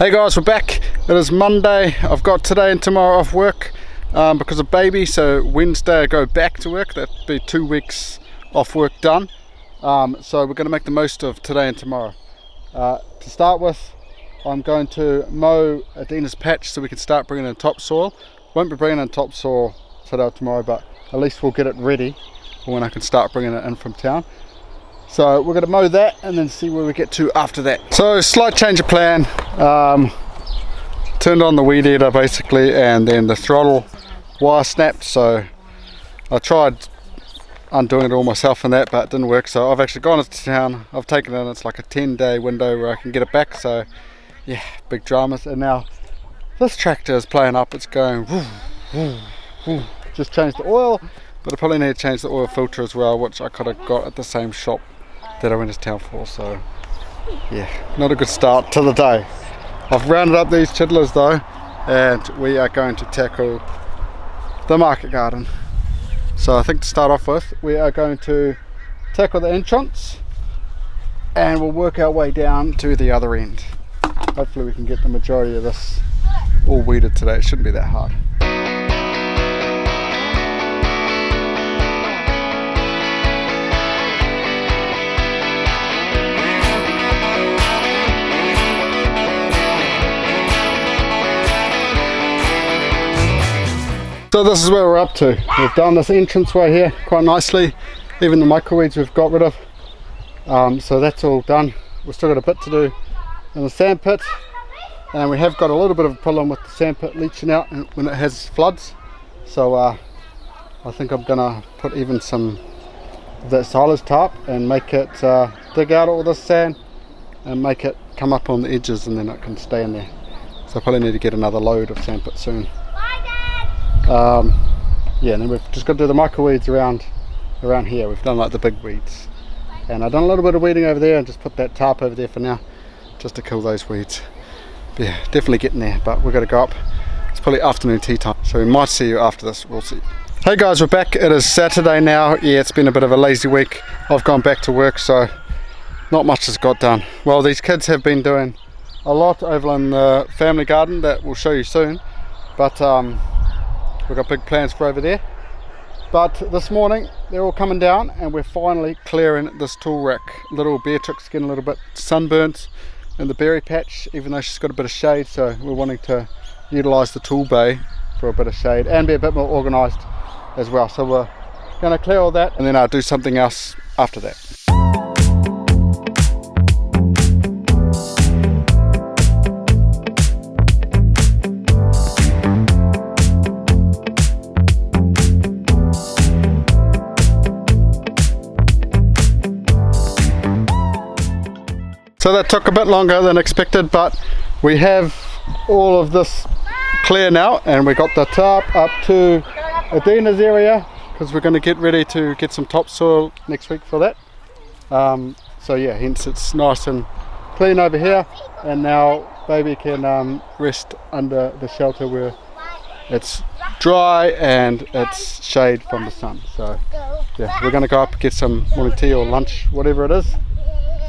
Hey guys, we're back. It is Monday. I've got today and tomorrow off work because of baby, so Wednesday I go back to work. That'd be 2 weeks off work done. So we're going to make the most of today and tomorrow. To start with, I'm going to mow Adina's patch so we can start bringing in topsoil. Won't be bringing in topsoil today or tomorrow, but at least we'll get it ready for when I can start bringing it in from town. So we're going to mow that and then see where we get to after that. So slight change of plan. Turned on the weed eater basically, and then the throttle wire snapped, so I tried undoing it all myself and that, but it didn't work. So I've actually gone into town, I've taken it in, it's like a 10-day window where I can get it back. So yeah, big dramas. And now this tractor is playing up, it's going woo, woo, woo. Just changed the oil, but I probably need to change the oil filter as well, which I could have got at the same shop that I went to town for. So yeah, not a good start to the day. I've rounded up these chiddlers though, and we are going to tackle the market garden. So I think to start off with, we are going to tackle the entrance and we'll work our way down to the other end. Hopefully we can get the majority of this all weeded today. It shouldn't be that hard. So this is where we're up to. We've done this entranceway here quite nicely. Even the microweeds we've got rid of. So that's all done. We've still got a bit to do in the sandpit, and we have got a little bit of a problem with the sandpit leaching out when it has floods. So I think I'm gonna put even some of that silage tarp and make it dig out all this sand and make it come up on the edges, and then it can stay in there. So I probably need to get another load of sandpit soon. Yeah, and then we've just got to do the microweeds around here. We've done like the big weeds, and I've done a little bit of weeding over there and just put that tarp over there for now just to kill those weeds. But yeah, definitely getting there, but we've got to go up. It's probably afternoon tea time, so we might see you after this. We'll see. Hey guys, we're back. It is Saturday now. Yeah, it's been a bit of a lazy week. I've gone back to work, so not much has got done. Well, these kids have been doing a lot over in the family garden that we'll show you soon, but we've got big plans for over there. But this morning they're all coming down and we're finally clearing this tool rack. Little Beatrix getting a little bit sunburnt in the berry patch, even though she's got a bit of shade, so we're wanting to utilise the tool bay for a bit of shade and be a bit more organised as well. So we're going to clear all that and then I'll do something else after that. So that took a bit longer than expected, but we have all of this clear now, and we got the tarp up to Adina's area because we're going to get ready to get some topsoil next week for that. So yeah, hence it's nice and clean over here, and now baby can rest under the shelter where it's dry and it's shade from the sun. So yeah, we're going to go up, get some morning tea or lunch, whatever it is,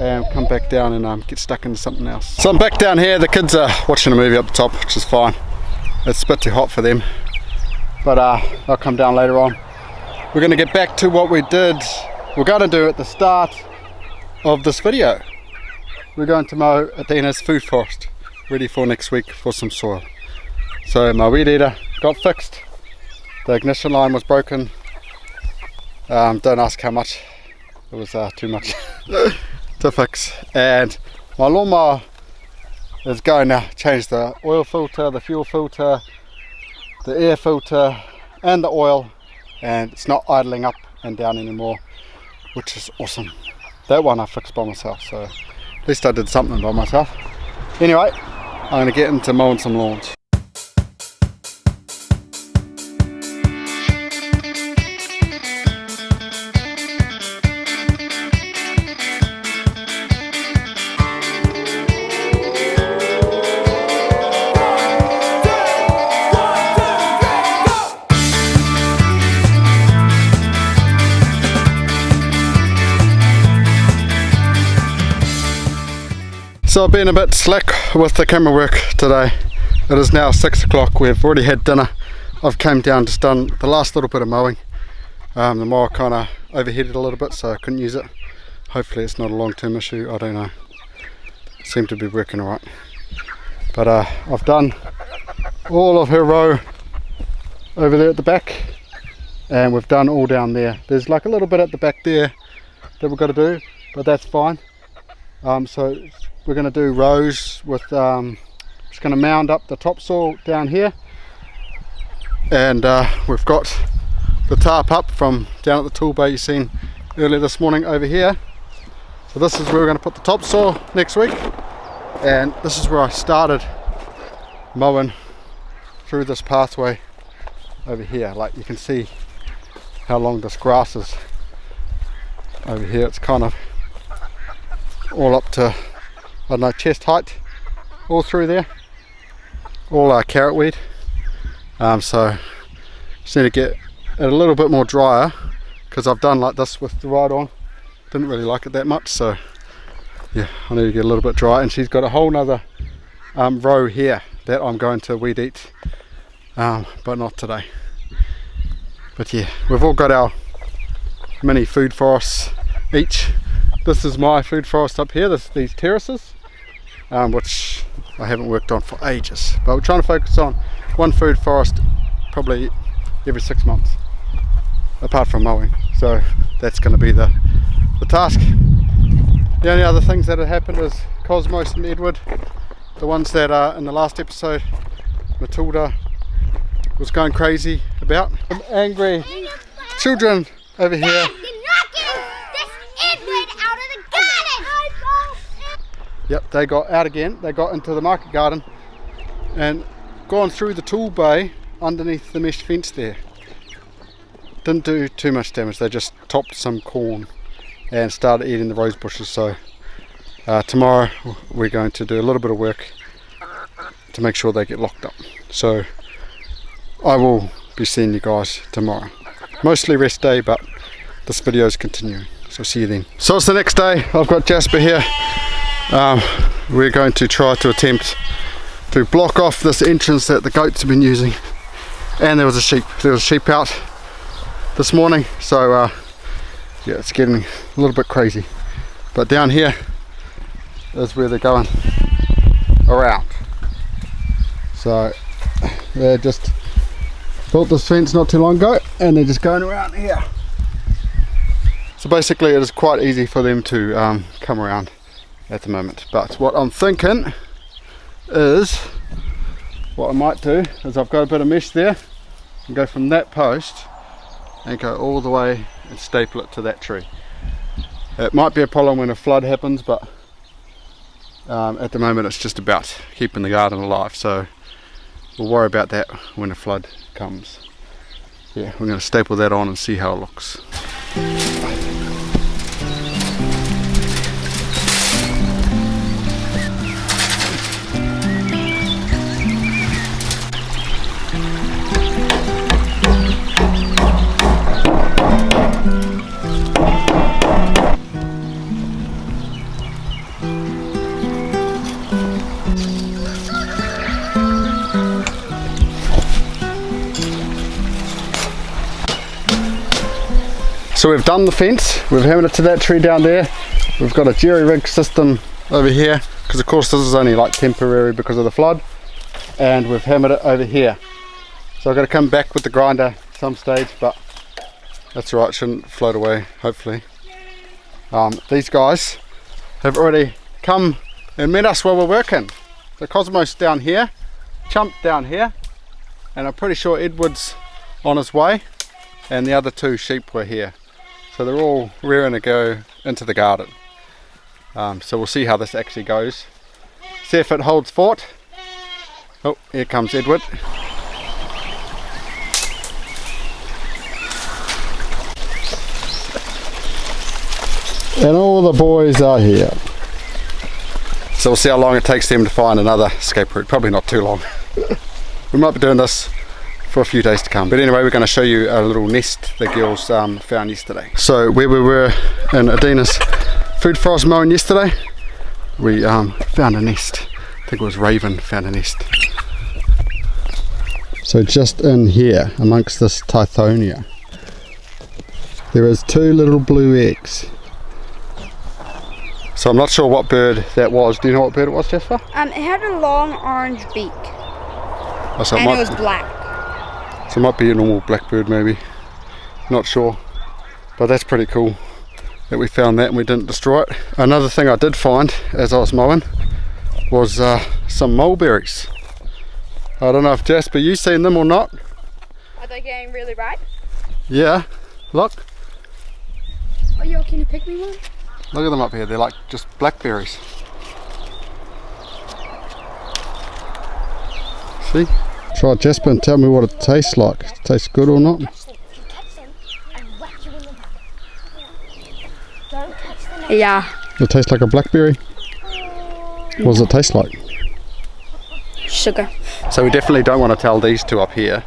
and come back down and get stuck into something else. So I'm back down here. The kids are watching a movie up the top, which is fine. It's a bit too hot for them, but I'll come down later on. We're going to get back to what we're going to do at the start of this video. We're going to mow Adina's food forest, ready for next week for some soil. So my weed eater got fixed. The ignition line was broken. Don't ask how much. It was too much to fix, and my lawnmower is going now. Change the oil filter, the fuel filter, the air filter and the oil, and it's not idling up and down anymore, which is awesome. That one I fixed by myself, so at least I did something by myself. Anyway, I'm going to get into mowing some lawns. So I've been a bit slack with the camera work today. It is now 6 o'clock, we've already had dinner. I've came down, just done the last little bit of mowing. The mower kind of overheated a little bit, so I couldn't use it. Hopefully it's not a long-term issue, I don't know. It seemed to be working alright. But I've done all of her row over there at the back, and we've done all down there. There's like a little bit at the back there that we've got to do, but that's fine. So we're going to do rows with just going to mound up the topsoil down here, and we've got the tarp up from down at the tool bay you seen earlier this morning over here. So this is where we're going to put the topsoil next week, and this is where I started mowing through this pathway over here. Like you can see how long this grass is over here. It's kind of all up to, I don't know, chest height all through there, all carrot weed. So just need to get it a little bit more drier, because I've done like this with the ride on, didn't really like it that much. So yeah, I need to get a little bit dry. And she's got a whole nother row here that I'm going to weed eat, but not today. But yeah, we've all got our mini food forests each. This is my food forest up here, these terraces, which I haven't worked on for ages, but we're trying to focus on one food forest probably every 6 months, apart from mowing. So that's going to be the task. The only other things that have happened is Cosmos and Edward, the ones that in the last episode Matilda was going crazy about. Some angry children over here. Yep, they got out again. They got into the market garden and gone through the tool bay underneath the mesh fence there. Didn't do too much damage. They just topped some corn and started eating the rose bushes. So tomorrow we're going to do a little bit of work to make sure they get locked up. So I will be seeing you guys tomorrow. Mostly rest day, but this video is continuing, so see you then. So it's the next day. I've got Jasper here. We're going to try to attempt to block off this entrance that the goats have been using. And there was a sheep out this morning, so yeah, it's getting a little bit crazy. But down here is where they're going around. So they just built this fence not too long ago, and they're just going around here. So basically it is quite easy for them to come around at the moment. But what I'm thinking is, what I might do is, I've got a bit of mesh there, and go from that post and go all the way and staple it to that tree. It might be a problem when a flood happens, but at the moment it's just about keeping the garden alive, so we'll worry about that when a flood comes. Yeah, we're going to staple that on and see how it looks. So we've done the fence, we've hammered it to that tree down there. We've got a jerry rig system over here, because of course this is only like temporary because of the flood, and we've hammered it over here. So I've got to come back with the grinder at some stage, but that's alright, it shouldn't float away, hopefully. These guys have already come and met us while we're working. So Cosmos down here, Chump down here, and I'm pretty sure Edward's on his way, and the other two sheep were here. So they're all rearing to go into the garden. So we'll see how this actually goes. See if it holds fort. Oh, here comes Edward. And all the boys are here. So we'll see how long it takes them to find another escape route. Probably not too long. We might be doing this for a few days to come. But anyway, we're going to show you a little nest the girls found yesterday. So where we were in Adina's food forest mowing yesterday, we found a nest. I think it was Raven found a nest. So just in here, amongst this Tithonia, there is 2 little blue eggs. So I'm not sure what bird that was. Do you know what bird it was, Jasper? It had a long orange beak. Oh, so And it was black. So it might be a normal blackbird maybe. Not sure. But that's pretty cool that we found that and we didn't destroy it. Another thing I did find as I was mowing was some mulberries. I don't know if Jasper, you seen them or not? Are they getting really ripe? Yeah, look. Oh, yo, can you pick me one? Look at them up here, they're like just blackberries. See? Try Jasper and tell me what it tastes like. Tastes good or not? Yeah. It tastes like a blackberry? What does it taste like? Sugar. So we definitely don't want to tell these 2 up here,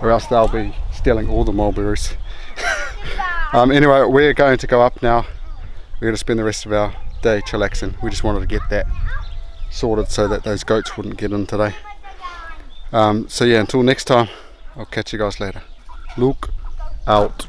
or else they'll be stealing all the mulberries. Anyway, we're going to go up now. We're going to spend the rest of our day chillaxing. We just wanted to get that sorted so that those goats wouldn't get in today. So yeah, until next time, I'll catch you guys later. Look out.